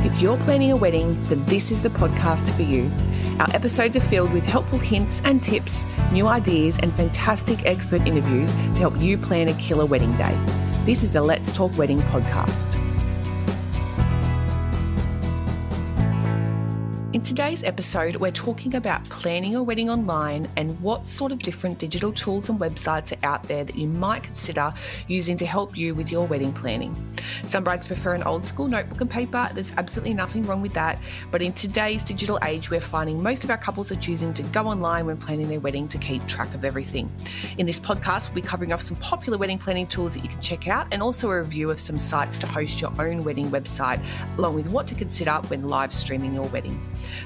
If you're planning a wedding, then this is the podcast for you. Our episodes are filled with helpful hints and tips, new ideas, and fantastic expert interviews to help you plan a killer wedding day. This is the Let's Talk Wedding podcast. In today's episode, we're talking about planning a wedding online and what sort of different digital tools and websites are out there that you might consider using to help you with your wedding planning. Some brides prefer an old school notebook and paper. There's absolutely nothing wrong with that. But in today's digital age, we're finding most of our couples are choosing to go online when planning their wedding to keep track of everything. In this podcast, we'll be covering off some popular wedding planning tools that you can check out and also a review of some sites to host your own wedding website, along with what to consider when live streaming your wedding.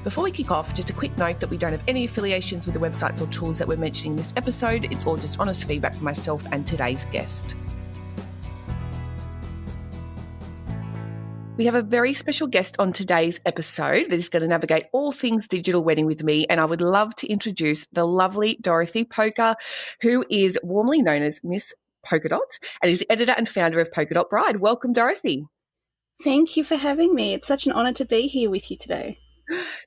Before we kick off, just a quick note that we don't have any affiliations with the websites or tools that we're mentioning in this episode. It's all just honest feedback from myself and today's guest. We have a very special guest on today's episode that is going to navigate all things digital wedding with me, and I would love to introduce the lovely Dorothy Polka, who is warmly known as Miss Polka Dot and is the editor and founder of Polka Dot Bride. Welcome, Dorothy. Thank you for having me. It's such an honour to be here with you today.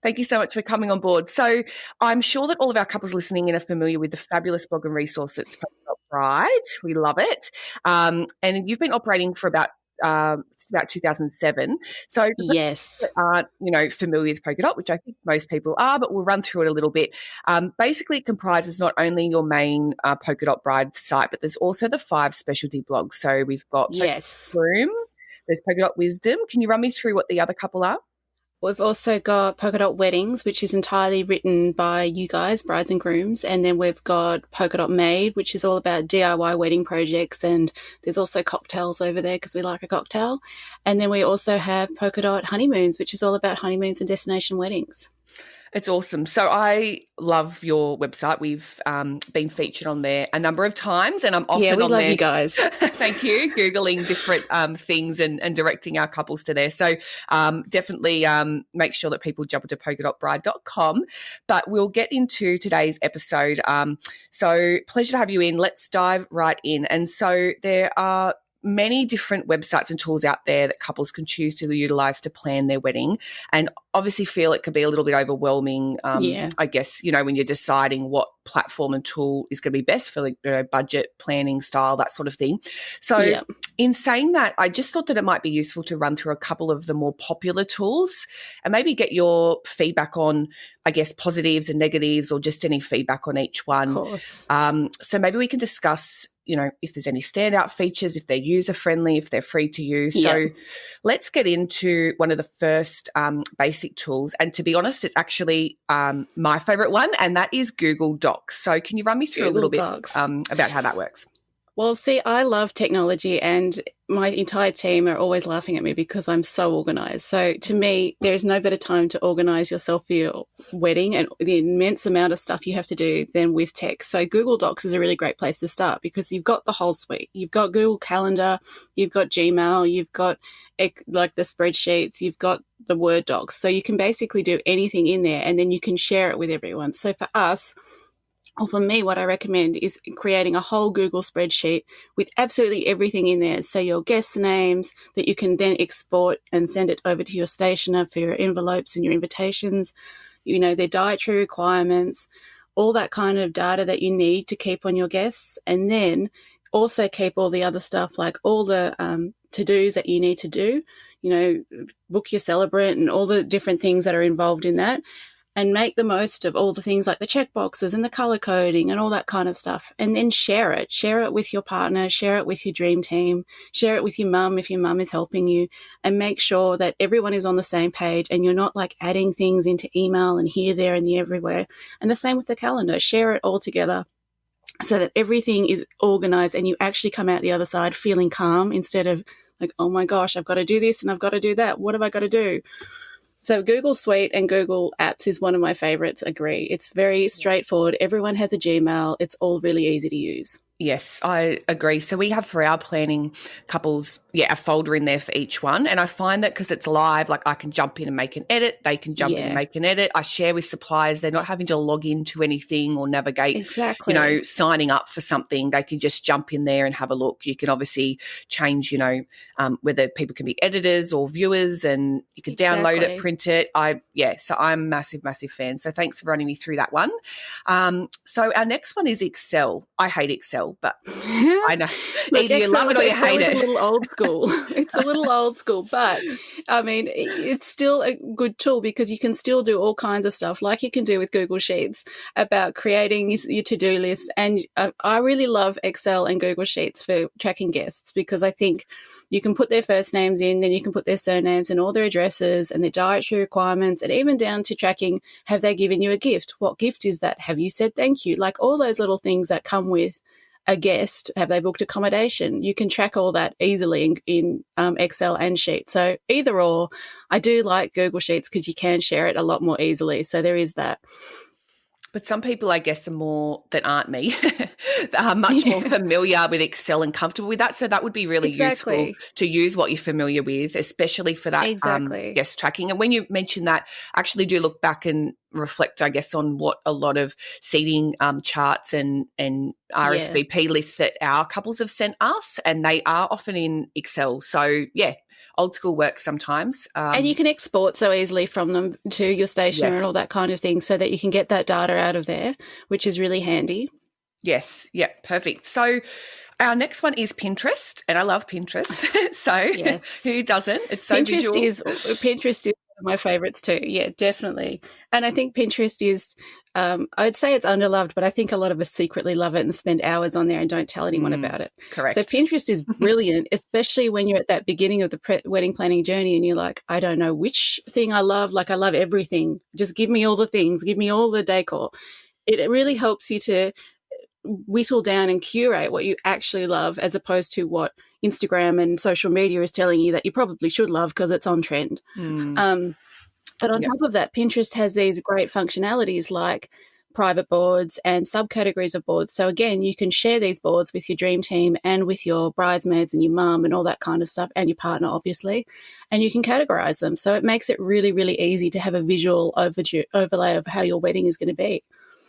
Thank you so much for coming on board. So I'm sure that all of our couples listening in are familiar with the fabulous blog and resource that's Polka Dot Bride. We love it. And you've been operating for about 2007. So yes, that aren't familiar with Polka Dot, which I think most people are, but we'll run through it a little bit. Basically, it comprises not only your main Polka Dot Bride site, but there's also the 5 specialty blogs. So we've got Polka Dot Room, there's Polka Dot Wisdom. Can you run me through what the other couple are? We've also got Polka Dot Weddings, which is entirely written by you guys, brides and grooms. And then we've got Polka Dot Made, which is all about DIY wedding projects. And there's also cocktails over there because we like a cocktail. And then we also have Polka Dot Honeymoons, which is all about honeymoons and destination weddings. It's awesome. So I love your website. We've been featured on there a number of times, and I'm often on there. Yeah, we love you guys. Thank you. Googling different things and directing our couples to there. So definitely make sure that people jump into polkadotbride.com. But we'll get into today's episode. So pleasure to have you in. Let's dive right in. And so there are many different websites and tools out there that couples can choose to utilize to plan their wedding, and obviously feel it could be a little bit overwhelming, I guess, when you're deciding what platform and tool is going to be best for budget, planning, style, that sort of thing. So in saying that, I just thought that it might be useful to run through a couple of the more popular tools and maybe get your feedback on, I guess, positives and negatives, or just any feedback on each one. Of course. So maybe we can discuss if there's any standout features, if they're user-friendly, if they're free to use. So let's get into one of the first basic tools. And to be honest, it's actually my favourite one, and that is Google Docs. So can you run me through a little bit about how that works? Well, see, I love technology, and my entire team are always laughing at me because I'm so organised. So to me, there's no better time to organise yourself for your wedding and the immense amount of stuff you have to do than with tech. So Google Docs is a really great place to start because you've got the whole suite. You've got Google Calendar, you've got Gmail, you've got like the spreadsheets, you've got the Word docs. So you can basically do anything in there, and then you can share it with everyone. So for us, or for me, what I recommend is creating a whole Google spreadsheet with absolutely everything in there. So your guest names that you can then export and send it over to your stationer for your envelopes and your invitations, their dietary requirements, all that kind of data that you need to keep on your guests. And then also keep all the other stuff, like all the to-dos that you need to do, book your celebrant and all the different things that are involved in that. And make the most of all the things like the checkboxes and the color coding and all that kind of stuff. And then share it. Share it with your partner. Share it with your dream team. Share it with your mum if your mum is helping you. And make sure that everyone is on the same page and you're not like adding things into email and here, there, and the everywhere. And the same with the calendar. Share it all together so that everything is organized and you actually come out the other side feeling calm instead of like, oh my gosh, I've got to do this and I've got to do that. What have I got to do? So Google Suite and Google Apps is one of my favorites, agree. It's very straightforward. Everyone has a Gmail. It's all really easy to use. Yes, I agree. So we have for our planning couples, a folder in there for each one. And I find that because it's live, like I can jump in and make an edit. They can jump in and make an edit. I share with suppliers. They're not having to log into anything or navigate, exactly. Signing up for something. They can just jump in there and have a look. You can obviously change, whether people can be editors or viewers, and you can download it, print it. So I'm a massive, massive fan. So thanks for running me through that one. So our next one is Excel. I hate Excel, but I know either you love it or you hate it. It's a little old school. It's a little old school, but I mean, it's still a good tool because you can still do all kinds of stuff like you can do with Google Sheets about creating your to-do list. And I really love Excel and Google Sheets for tracking guests because I think you can put their first names in, then you can put their surnames and all their addresses and their dietary requirements, and even down to tracking, have they given you a gift? What gift is that? Have you said thank you? Like all those little things that come with a guest. Have they booked accommodation? You can track all that easily in Excel and Sheets. So either or, I do like Google Sheets because you can share it a lot more easily. So there is that. But some people, I guess, that aren't me, are much more familiar with Excel and comfortable with that. So that would be really useful to use what you're familiar with, especially for that guest tracking. And when you mention that, actually do look back and reflect, I guess, on what a lot of seating charts and RSVP lists that our couples have sent us, and they are often in Excel. So, old school works sometimes. And you can export so easily from them to your stationer and all that kind of thing so that you can get that data out of there, which is really handy. Yes. Yeah, perfect. So our next one is Pinterest, and I love Pinterest. So who doesn't? It's so visual. Pinterest is one of my favorites too. Yeah, definitely. And I think Pinterest is, I would say it's underloved, but I think a lot of us secretly love it and spend hours on there and don't tell anyone about it. Correct. So Pinterest is brilliant, especially when you're at that beginning of the wedding planning journey and you're like, I don't know which thing I love. Like I love everything. Just give me all the things. Give me all the decor. It really helps you to whittle down and curate what you actually love as opposed to what Instagram and social media is telling you that you probably should love because it's on trend. But on top of that, Pinterest has these great functionalities like private boards and subcategories of boards. So again, you can share these boards with your dream team and with your bridesmaids and your mum and all that kind of stuff, and your partner, obviously, and you can categorize them. So it makes it really, really easy to have a visual overlay of how your wedding is going to be.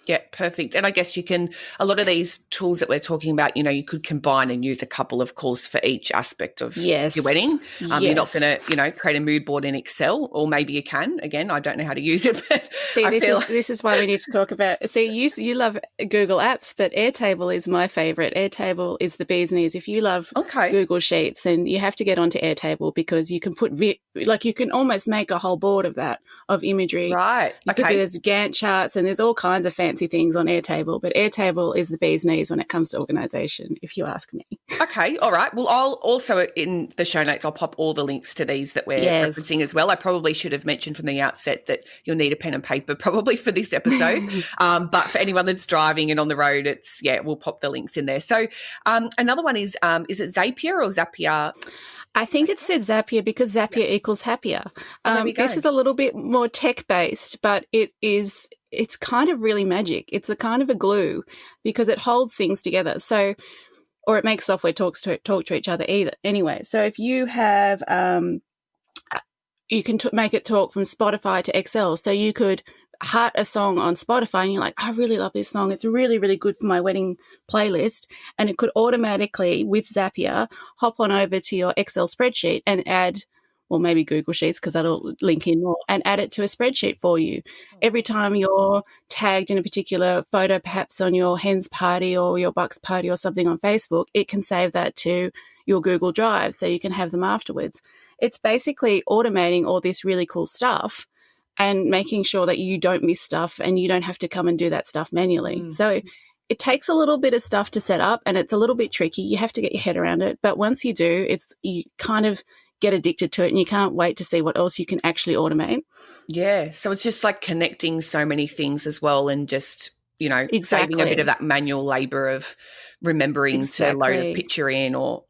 Yeah, perfect. And I guess you can, a lot of these tools that we're talking about, you could combine and use a couple, of course, for each aspect of your wedding. You're not going to, create a mood board in Excel, or maybe you can. Again, I don't know how to use it. But See, this is why we need to talk about. See, you love Google Apps, but Airtable is my favorite. Airtable is the bee's knees. If you love Google Sheets, then you have to get onto Airtable because you can put you can almost make a whole board of that, of imagery, right? Because there's Gantt charts and there's all kinds of fancy things on Airtable, but Airtable is the bee's knees when it comes to organisation, if you ask me. Okay, all right. Well, I'll also, in the show notes, I'll pop all the links to these that we're referencing as well. I probably should have mentioned from the outset that you'll need a pen and paper probably for this episode, but for anyone that's driving and on the road, we'll pop the links in there. So another one is it Zapier or Zapier? I think it said Zapier because Zapier equals happier. This is a little bit more tech-based, but it's kind of really magic. It's a kind of a glue because it holds things together. So, or it makes software talk to each other either. Anyway, so if you have, you can make it talk from Spotify to Excel. So you could heart a song on Spotify and you're like, I really love this song. It's really, really good for my wedding playlist. And it could automatically, with Zapier, hop on over to your Excel spreadsheet and add, or maybe Google Sheets because that'll link in more, and add it to a spreadsheet for you. Every time you're tagged in a particular photo, perhaps on your hen's party or your bucks party or something on Facebook, it can save that to your Google Drive so you can have them afterwards. It's basically automating all this really cool stuff and making sure that you don't miss stuff and you don't have to come and do that stuff manually. So it takes a little bit of stuff to set up and it's a little bit tricky. You have to get your head around it. But once you do, you kind of get addicted to it and you can't wait to see what else you can actually automate. Yeah. So it's just like connecting so many things as well and just, saving a bit of that manual labour of remembering to load a picture in cool.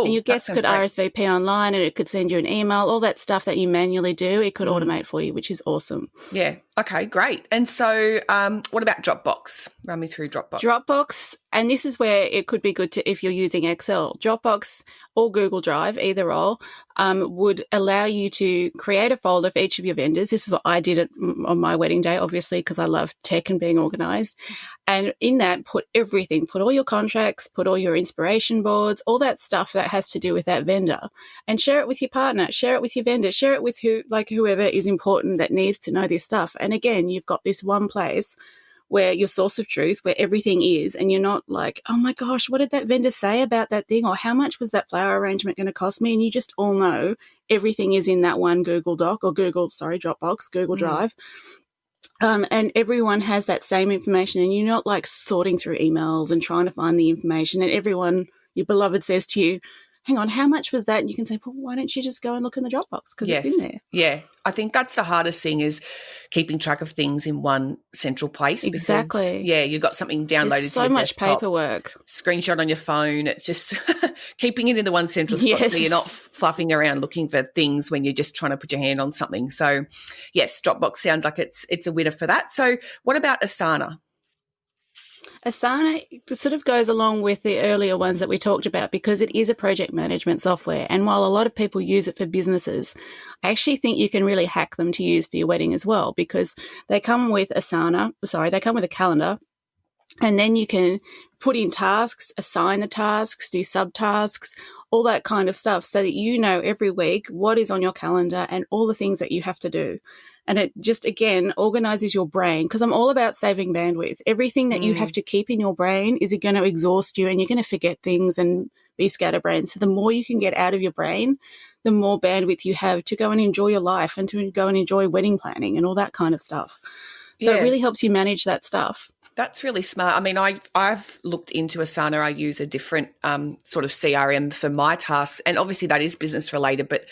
And your guests could RSVP online and it could send you an email, all that stuff that you manually do, it could automate for you, which is awesome. Yeah. Okay, great. And so what about Dropbox? Run me through Dropbox. Dropbox, and this is where it could be good to if you're using Excel. Dropbox or Google Drive, either or, would allow you to create a folder for each of your vendors. This is what I did on my wedding day, obviously, because I love tech and being organized. And in that, put everything, put all your contracts, put all your inspiration boards, all that stuff that has to do with that vendor, and share it with your partner, share it with your vendor, share it with whoever is important that needs to know this stuff. And again, you've got this one place where your source of truth, where everything is, and you're not like, oh my gosh, what did that vendor say about that thing? Or how much was that flower arrangement going to cost me? And you just all know everything is in that one Google Doc or Dropbox, Google Drive. And everyone has that same information, and you're not like sorting through emails and trying to find the information, and everyone, your beloved, says to you, hang on, how much was that? And you can say, well, why don't you just go and look in the Dropbox because it's in there. Yeah, I think that's the hardest thing is keeping track of things in one central place. Exactly. Because, you've got something downloaded There's to your so much desktop, paperwork. screenshot on your phone. It's just keeping it in the one central spot Yes. so you're not fluffing around looking for things when you're just trying to put your hand on something. So, yes, Dropbox sounds like it's a winner for that. So what about Asana? Asana sort of goes along with the earlier ones that we talked about because it is a project management software. And while a lot of people use it for businesses, I actually think you can really hack them to use for your wedding as well because they come with they come with a calendar, and then you can put in tasks, assign the tasks, do subtasks, all that kind of stuff so that you know every week what is on your calendar and all the things that you have to do. And it just, again, organizes your brain because I'm all about saving bandwidth. Everything that you have to keep in your brain is going to exhaust you and you're going to forget things and be scatterbrained. So the more you can get out of your brain, the more bandwidth you have to go and enjoy your life and to go and enjoy wedding planning and all that kind of stuff. So it really helps you manage that stuff. That's really smart. I mean, I've looked into Asana. I use a different sort of CRM for my tasks, and obviously that is business related, but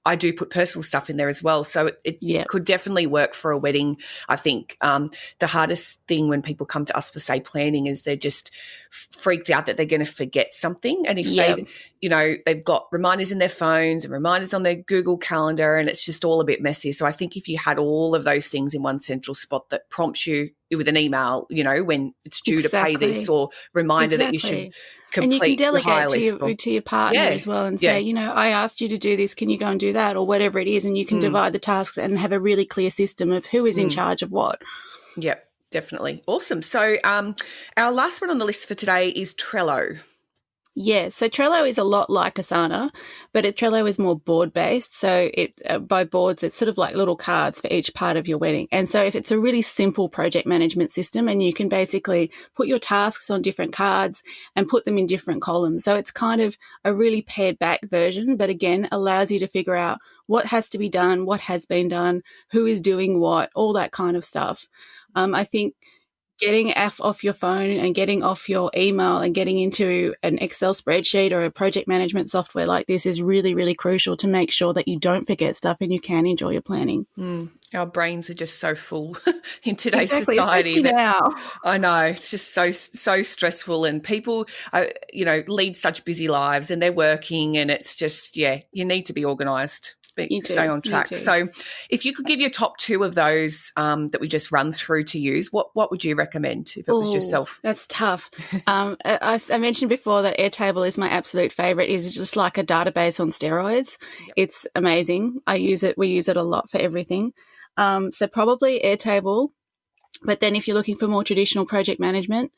I do put personal stuff in there as well. So it could definitely work for a wedding. I think the hardest thing when people come to us for, say, planning is they're just freaked out that they're going to forget something. And if they've got reminders in their phones and reminders on their Google Calendar, and it's just all a bit messy. So I think if you had all of those things in one central spot that prompts you with an email, when it's due to pay this, or reminder that you should complete, and you can delegate list to your partner as well and say, I asked you to do this, can you go and do that, or whatever it is, and you can divide the tasks and have a really clear system of who is in charge of what. Yep, definitely. Awesome. So our last one on the list for today is Trello. Yeah, so Trello is a lot like Asana, but Trello is more board-based. So by boards, it's sort of like little cards for each part of your wedding. And so if it's a really simple project management system, and you can basically put your tasks on different cards and put them in different columns. So it's kind of a really pared back version, but again, allows you to figure out what has to be done, what has been done, who is doing what, all that kind of stuff. I think getting off your phone and getting off your email and getting into an Excel spreadsheet or a project management software like this is really, really crucial to make sure that you don't forget stuff and you can enjoy your planning. Our brains are just so full in today's society. Especially now. I know, it's just so stressful, and people, lead such busy lives and they're working, and it's just, you need to be organised. Stay on track. So if you could give your top two of those that we just run through to use, what would you recommend if it was yourself? That's tough. I mentioned before that Airtable is my absolute favourite. It's just like a database on steroids. Yep. It's amazing. We use it a lot for everything. So probably Airtable. But then if you're looking for more traditional project management,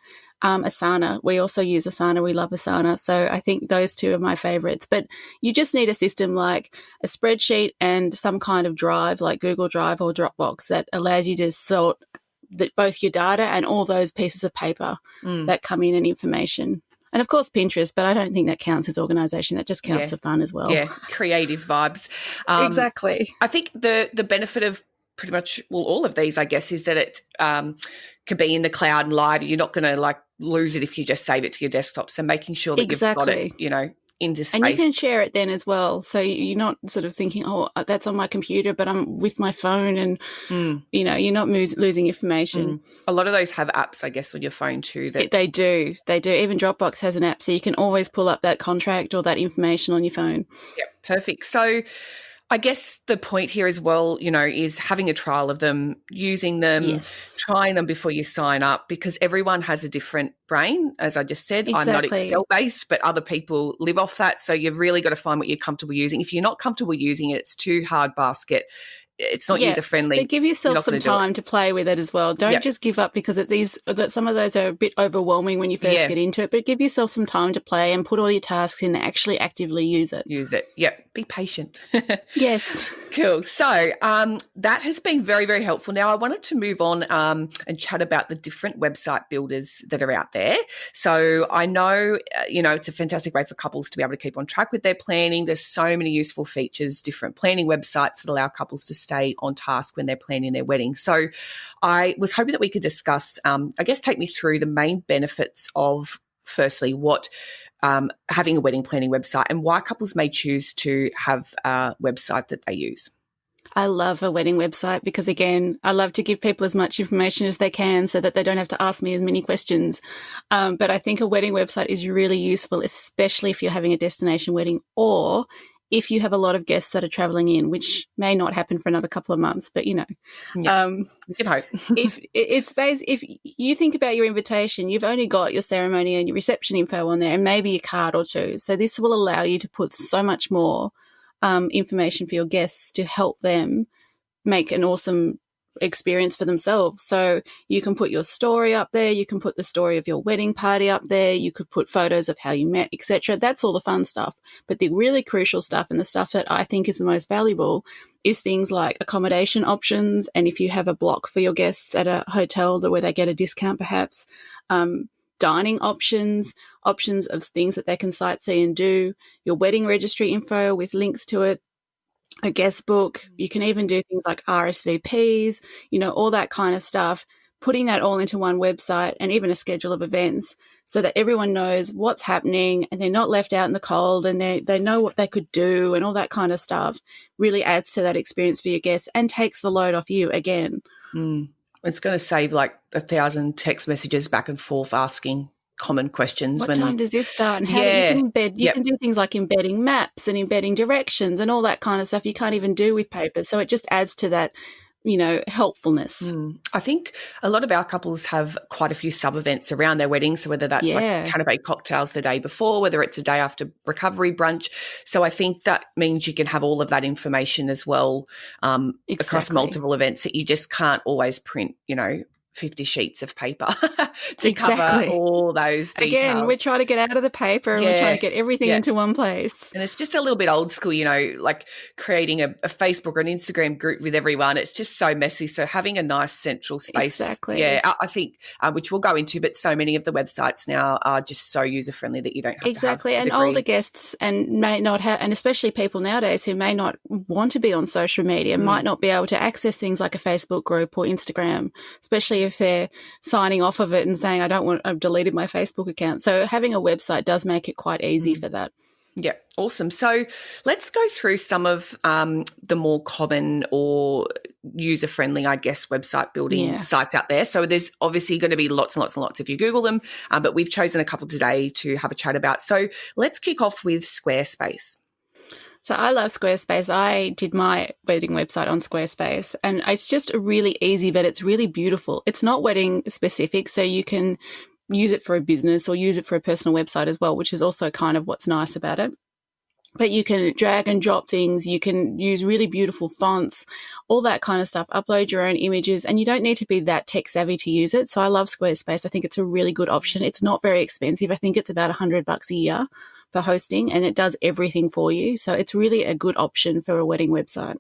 Asana. We also use Asana. We love Asana. So I think those two are my favorites. But you just need a system like a spreadsheet and some kind of drive like Google Drive or Dropbox that allows you to sort both your data and all those pieces of paper that come in and information. And, of course, Pinterest, but I don't think that counts as organisation. That just counts for fun as well. Yeah, creative vibes. Exactly. I think the benefit of pretty much all of these, I guess, is that it can be in the cloud and live. You're not going to lose it if you just save it to your desktop. So making sure that you've got it, into space. And you can share it then as well. So you're not sort of thinking, that's on my computer, but I'm with my phone and, you're not losing information. A lot of those have apps, I guess, on your phone too. They do. Even Dropbox has an app, so you can always pull up that contract or that information on your phone. Yep, perfect. So I guess the point here as well, is having a trial of them, using them, Yes. trying them before you sign up, because everyone has a different brain. As I just said, I'm not Exactly. Excel based, but other people live off that. So you've really got to find what you're comfortable using. If you're not comfortable using it, it's too hard basket. It's not user friendly. But give yourself some time to play with it as well. Don't just give up because some of those are a bit overwhelming when you first get into it, but give yourself some time to play and put all your tasks in and actually actively use it. Yep. Be patient. Yes. Cool. So that has been very, very helpful. Now I wanted to move on and chat about the different website builders that are out there. So I know, it's a fantastic way for couples to be able to keep on track with their planning. There's so many useful features, different planning websites that allow couples to stay on task when they're planning their wedding. So I was hoping that we could discuss, take me through the main benefits of, firstly, what having a wedding planning website and why couples may choose to have a website that they use. I love a wedding website because, again, I love to give people as much information as they can so that they don't have to ask me as many questions. But I think a wedding website is really useful, especially if you're having a destination wedding or if you have a lot of guests that are traveling in, which may not happen for another couple of months, but, we can hope. if you think about your invitation, you've only got your ceremony and your reception info on there and maybe a card or two. So this will allow you to put so much more information for your guests to help them make an awesome experience for themselves. So you can put your story up there, you can put the story of your wedding party up there, you could put photos of how you met, etc. That's all the fun stuff. But the really crucial stuff and the stuff that I think is the most valuable is things like accommodation options, and if you have a block for your guests at a hotel where they get a discount perhaps, dining options of things that they can sightsee and do, your wedding registry info with links to it, a guest book. You can even do things like RSVPs, all that kind of stuff, putting that all into one website and even a schedule of events so that everyone knows what's happening and they're not left out in the cold and they know what they could do and all that kind of stuff really adds to that experience for your guests and takes the load off you again. It's going to save like 1,000 text messages back and forth asking common questions. What time does this start? And how do you can embed? You can do things like embedding maps and embedding directions and all that kind of stuff you can't even do with paper. So it just adds to that, helpfulness. I think a lot of our couples have quite a few sub-events around their wedding. So whether that's like canapé cocktails the day before, whether it's a day after recovery brunch. So I think that means you can have all of that information as well across multiple events that you just can't always print, 50 sheets of paper to cover all those details. Again, we're trying to get out of the paper and we're trying to get everything into one place. And it's just a little bit old school, like creating a Facebook or an Instagram group with everyone. It's just so messy. So having a nice central space. Exactly. Yeah, I think, which we'll go into, but so many of the websites now are just so user-friendly that you don't have to have a and older guests and may not have, and especially people nowadays who may not want to be on social media, might not be able to access things like a Facebook group or Instagram, especially if they're signing off of it and saying, I've deleted my Facebook account. So having a website does make it quite easy for that. Yeah, awesome. So let's go through some of the more common or user-friendly, I guess, website building sites out there. So there's obviously going to be lots and lots and lots if you Google them, but we've chosen a couple today to have a chat about. So let's kick off with Squarespace. So I love Squarespace. I did my wedding website on Squarespace and it's just really easy, but it's really beautiful. It's not wedding specific, so you can use it for a business or use it for a personal website as well, which is also kind of what's nice about it. But you can drag and drop things. You can use really beautiful fonts, all that kind of stuff, upload your own images, and you don't need to be that tech savvy to use it. So I love Squarespace. I think it's a really good option. It's not very expensive. I think it's about $100 a year for hosting, and it does everything for you. So it's really a good option for a wedding website.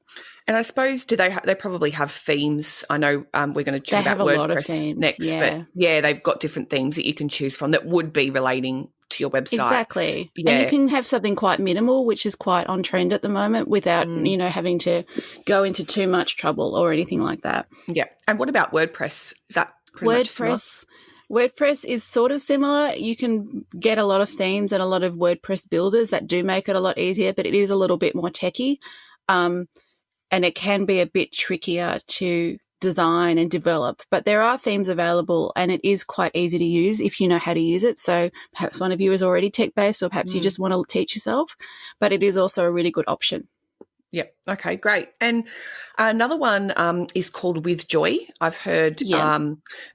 And I suppose they probably have themes. I know we're going to chat about WordPress next, but they've got different themes that you can choose from that would be relating to your website. Exactly. Yeah. And you can have something quite minimal, which is quite on trend at the moment without, having to go into too much trouble or anything like that. Yeah. And what about WordPress? Is that pretty much similar? WordPress is sort of similar. You can get a lot of themes and a lot of WordPress builders that do make it a lot easier, but it is a little bit more techy. And it can be a bit trickier to design and develop. But there are themes available and it is quite easy to use if you know how to use it. So perhaps one of you is already tech-based or perhaps you just want to teach yourself, but it is also a really good option. Yep. Okay, great. And another one is called With Joy. I've heard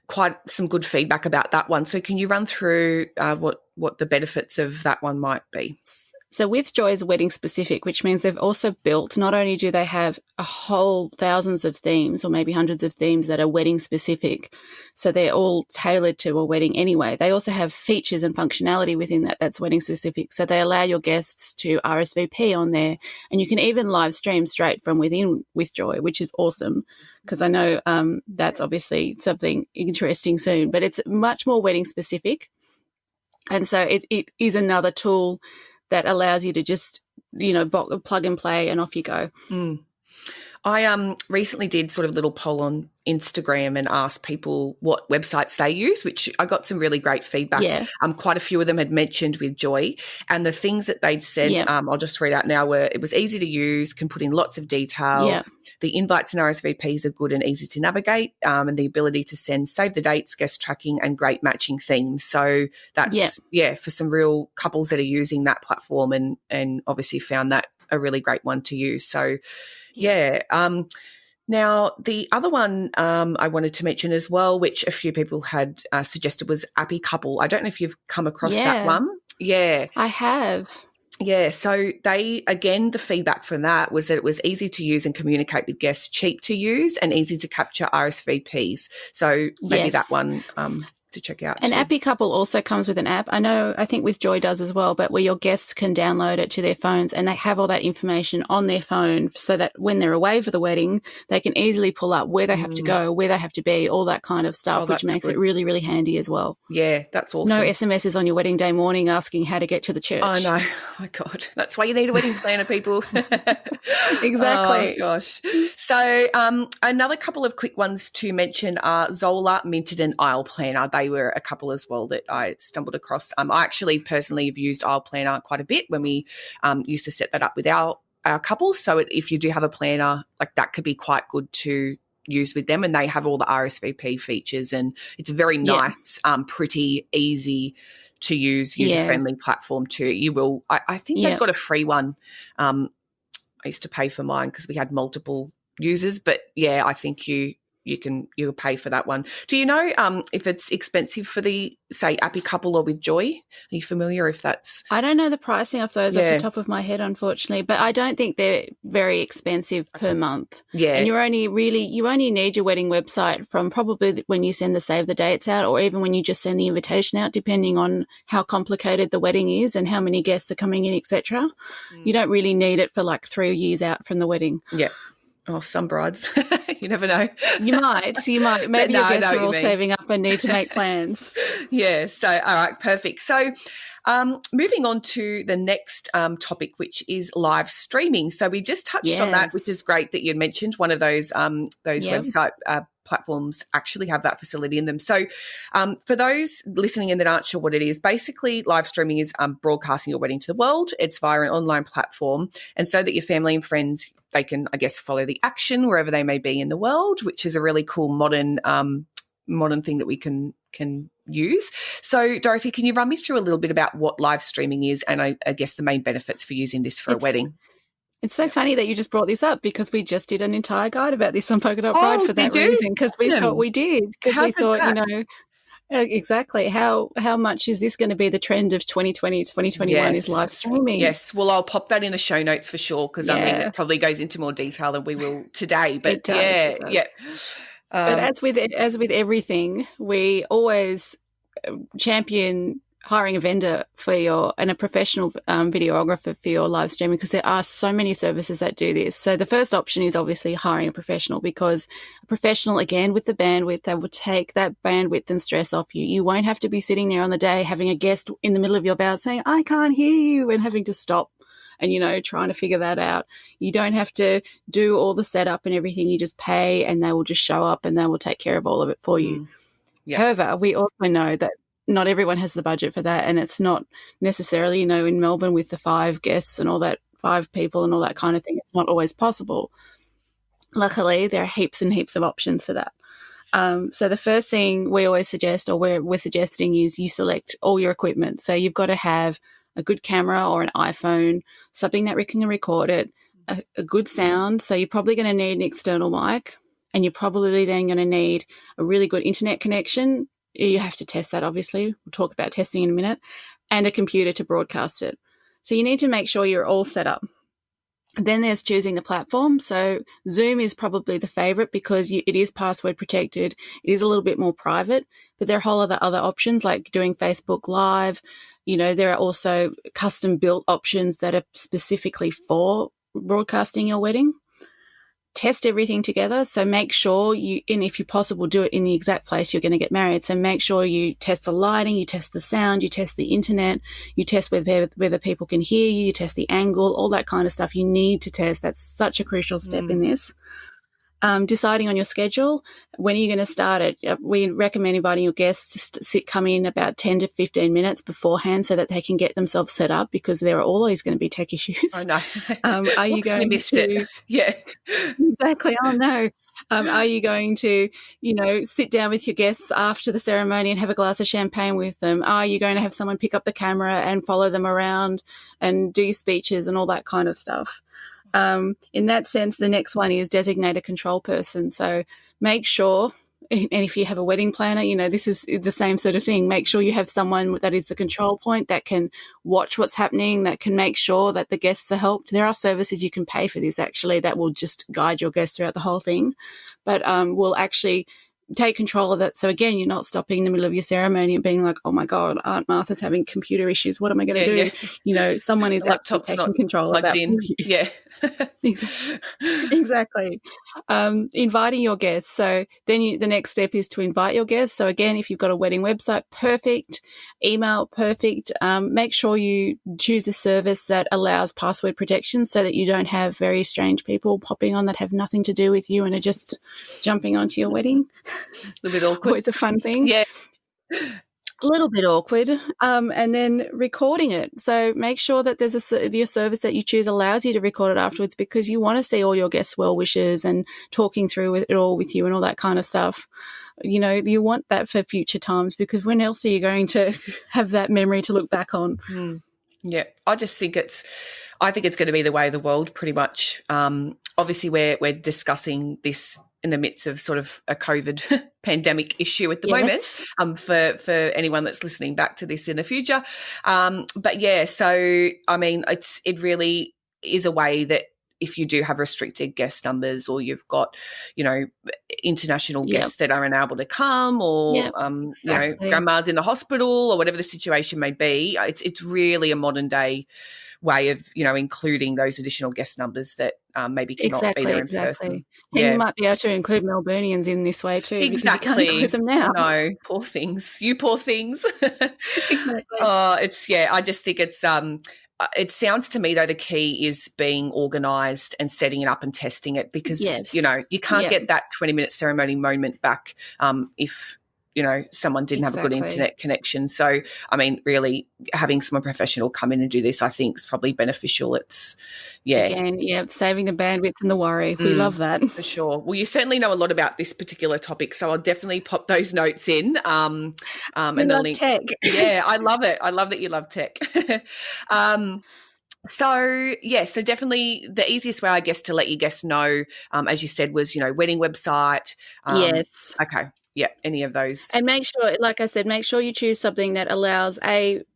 quite some good feedback about that one. So can you run through what the benefits of that one might be? So With Joy is wedding specific, which means they've also built, not only do they have a whole thousands of themes or maybe hundreds of themes that are wedding specific, so they're all tailored to a wedding anyway. They also have features and functionality within that's wedding specific. So they allow your guests to RSVP on there, and you can even live stream straight from within With Joy, which is awesome, because I know that's obviously something interesting soon, but it's much more wedding specific. And so it is another tool that allows you to just, plug and play and off you go. I recently did sort of a little poll on Instagram and asked people what websites they use, which I got some really great feedback. Yeah. Quite a few of them had mentioned With Joy, and the things that they'd said, I'll just read out now, were it was easy to use, can put in lots of detail. Yeah. The invites and RSVPs are good and easy to navigate, and the ability to save the dates, guest tracking, and great matching themes. So that's, for some real couples that are using that platform and obviously found that a really great one to use. So, now, the other one I wanted to mention as well, which a few people had suggested, was Appy Couple. I don't know if you've come across that one. Yeah. I have. Yeah, so the feedback from that was that it was easy to use and communicate with guests, cheap to use, and easy to capture RSVPs. So maybe that one to check out. And Appy Couple also comes with an app. I think With Joy does as well, but where your guests can download it to their phones and they have all that information on their phone so that when they're away for the wedding, they can easily pull up where they have to go, where they have to be, all that kind of stuff, which makes it really, really handy as well. Yeah, that's awesome. No SMSs on your wedding day morning asking how to get to the church. I know. Oh, my God. That's why you need a wedding planner, people. Exactly. Oh, gosh. So another couple of quick ones to mention are Zola, Minted, and Aisle Planner. They were a couple as well that I stumbled across. I actually personally have used Aisle Planner quite a bit when we used to set that up with our couples. So if you do have a planner, like that could be quite good to use with them, and they have all the RSVP features, and it's a very nice, pretty, easy to use, user-friendly platform too. You will, I think they've got a free one. I used to pay for mine because we had multiple users, but I think you'll pay for that one. Do you know if it's expensive for the, say, Appy Couple or With Joy? Are you familiar if that's... I don't know the pricing of those off the top of my head, unfortunately, but I don't think they're very expensive per month. Yeah. And you only need your wedding website from probably when you send the save the dates out, or even when you just send the invitation out, depending on how complicated the wedding is and how many guests are coming in, etc. You don't really need it for like 3 years out from the wedding. Yeah. Oh, some brides. You never know. You might. Maybe your guests are all saving up and need to make plans. Yeah. So, all right, perfect. So, moving on to the next topic, which is live streaming. So we just touched on that, which is great that you mentioned. One of those website platforms actually have that facility in them. So for those listening in that aren't sure what it is, basically live streaming is broadcasting your wedding to the world. It's via an online platform, and so that your family and friends, they can, I guess, follow the action wherever they may be in the world, which is a really cool modern thing that we can use. So, Dorothy, can you run me through a little bit about what live streaming is and I guess the main benefits for using this for a wedding? It's so funny that you just brought this up because we just did an entire guide about this on Polka Dot Bride for that reason, because we thought we did, because we thought, exactly how much is this going to be the trend of 2020, 2021 is live streaming. Yes, well, I'll pop that in the show notes for sure, because I mean it probably goes into more detail than we will today. But it does. But as with everything, we always champion hiring a vendor and a professional videographer for your live streaming, because there are so many services that do this. So the first option is obviously hiring a professional, because a professional, again, with the bandwidth, they will take that bandwidth and stress off you. You won't have to be sitting there on the day having a guest in the middle of your vow saying, I can't hear you, and having to stop and, trying to figure that out. You don't have to do all the setup and everything. You just pay and they will just show up and they will take care of all of it for you. Yeah. However, we also know that not everyone has the budget for that, and it's not necessarily, in Melbourne with the 5 guests and all that, 5 people and all that kind of thing, it's not always possible. Luckily, there are heaps and heaps of options for that. So the first thing we always suggest, or we're suggesting, is you select all your equipment. So you've got to have a good camera or an iPhone, something that can record it, a good sound. So you're probably going to need an external mic, and you're probably then going to need a really good internet connection. You have to test that, obviously. We'll talk about testing in a minute, and a computer to broadcast it. So you need to make sure you're all set up. Then there's choosing the platform. So Zoom is probably the favorite because it is password protected. It is a little bit more private, but there are a whole other options like doing Facebook Live. There are also custom built options that are specifically for broadcasting your wedding. Test everything together. So make sure and if you possible, do it in the exact place you're going to get married. So make sure you test the lighting, you test the sound, you test the internet, you test whether people can hear you, you test the angle, all that kind of stuff you need to test. That's such a crucial step in this. Deciding on your schedule, when are you going to start it? We recommend inviting your guests to come in about 10 to 15 minutes beforehand so that they can get themselves set up, because there are always going to be tech issues. I know. Are you going missed to? It. Yeah. Exactly. Oh, no. Are you going to, sit down with your guests after the ceremony and have a glass of champagne with them? Are you going to have someone pick up the camera and follow them around and do speeches and all that kind of stuff? In that sense, the next one is designate a control person. So make sure, and if you have a wedding planner, this is the same sort of thing. Make sure you have someone that is the control point that can watch what's happening, that can make sure that the guests are helped. There are services you can pay for this, actually, that will just guide your guests throughout the whole thing, but will actually take control of that. So again, you're not stopping in the middle of your ceremony and being like, oh my God, Aunt Martha's having computer issues. What am I going to do? Yeah. Someone is actually taking control of that. Yeah. Exactly. Inviting your guests. So then the next step is to invite your guests. So again, if you've got a wedding website, perfect. Email, perfect. Make sure you choose a service that allows password protection so that you don't have very strange people popping on that have nothing to do with you and are just jumping onto your wedding. A little bit awkward. Always a fun thing. Yeah. A little bit awkward. And then recording it. So make sure that there's your service that you choose allows you to record it afterwards, because you want to see all your guests' well wishes and talking through it all with you and all that kind of stuff. You want that for future times, because when else are you going to have that memory to look back on? Yeah, I think it's going to be the way of the world pretty much. Obviously, we're discussing this in the midst of sort of a COVID pandemic issue at the moment, for anyone that's listening back to this in the future. But yeah, so I mean, it really is a way that if you do have restricted guest numbers, or you've got, international guests that are unable to come, or, grandma's in the hospital, or whatever the situation may be, it's really a modern day way of, including those additional guest numbers that maybe cannot be there in person. And you might be able to include Melburnians in this way too. Exactly. Because you can't include them now. No, poor things. You poor things. Exactly. I just think it's it sounds to me, though, the key is being organised and setting it up and testing it, because, you can't get that 20-minute ceremony moment back if, someone didn't have a good internet connection. So, I mean, really having someone professional come in and do this, I think, is probably beneficial. Again, saving the bandwidth and the worry. We love that. For sure. Well, you certainly know a lot about this particular topic, so I'll definitely pop those notes in. And the link. Tech. Yeah, I love it. I love that you love tech. So definitely the easiest way, I guess, to let your guests know, as you said, was, wedding website. Yes. Okay. Yeah, any of those. And make sure, like I said, make sure you choose something that allows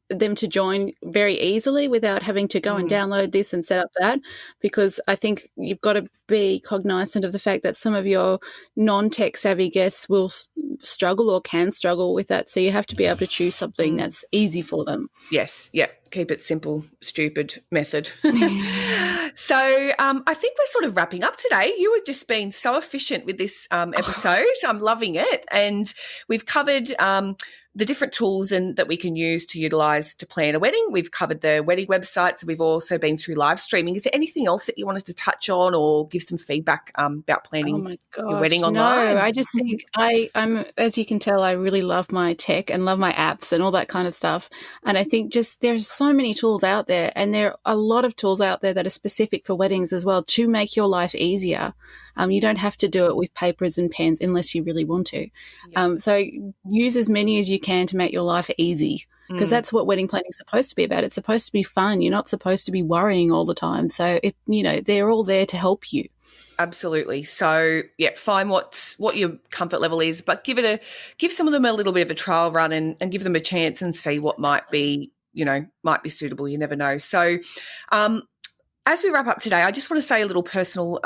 them to join very easily without having to go and download this and set up that, because I think you've got to be cognizant of the fact that some of your non-tech savvy guests will struggle or can struggle with that. So you have to be able to choose something that's easy for them. Yes, yeah. Keep it simple, stupid method. So I think we're sort of wrapping up today. You have just been so efficient with this episode. I'm loving it. And we've covered the different tools that we can use to utilise to plan a wedding. We've covered the wedding websites. We've also been through live streaming. Is there anything else that you wanted to touch on or give some feedback about planning your wedding online? No, I just think I'm, as you can tell, I really love my tech and love my apps and all that kind of stuff. And I think just there's so many tools out there, and there are a lot of tools out there that are specific for weddings as well to make your life easier. You don't have to do it with papers and pens unless you really want to. So use as many as you can to make your life easy. because that's what wedding planning is supposed to be about. It's supposed to be fun. You're not supposed to be worrying all the time. So, they're all there to help you. Absolutely. So, find what your comfort level is, but give some of them a little bit of a trial run and give them a chance and see what might be suitable. You never know. So, as we wrap up today, I just want to say a little personal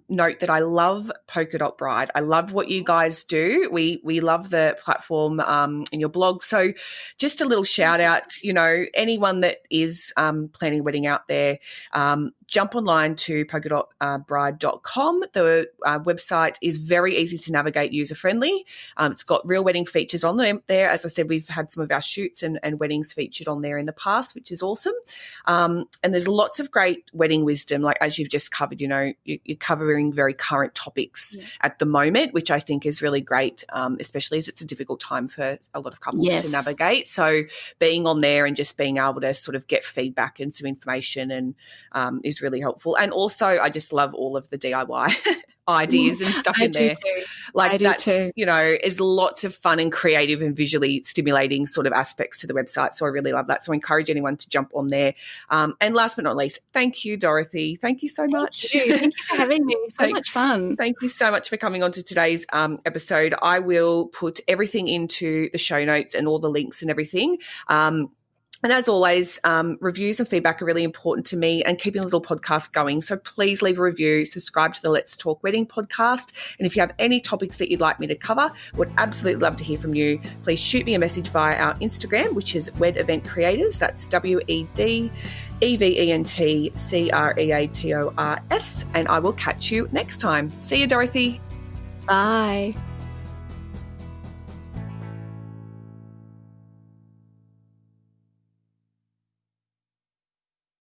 note that I love Polka Dot Bride. I love what you guys do. We love the platform and your blog. So just a little shout out, anyone that is planning a wedding out there, jump online to polkadotbride.com. The website is very easy to navigate, user-friendly. It's got real wedding features on there. As I said, we've had some of our shoots and weddings featured on there in the past, which is awesome. And there's lots of great wedding wisdom, like as you've just covered, you're covering very current topics at the moment, which I think is really great, especially as it's a difficult time for a lot of couples to navigate. So being on there and just being able to sort of get feedback and some information and is really helpful. And also I just love all of the DIY ideas and stuff in there. Too. Like that's, is lots of fun and creative and visually stimulating sort of aspects to the website. So I really love that. So I encourage anyone to jump on there. And last but not least, thank you, Dorothy. Thank you so much. Thank you for having me. So much fun. Thank you so much for coming on to today's episode. I will put everything into the show notes and all the links and everything. And as always, reviews and feedback are really important to me and keeping a little podcast going. So please leave a review, subscribe to the Let's Talk Wedding podcast. And if you have any topics that you'd like me to cover, would absolutely love to hear from you. Please shoot me a message via our Instagram, which is Wed Event Creators. That's WEDEVENTCREATORS. And I will catch you next time. See you, Dorothy. Bye.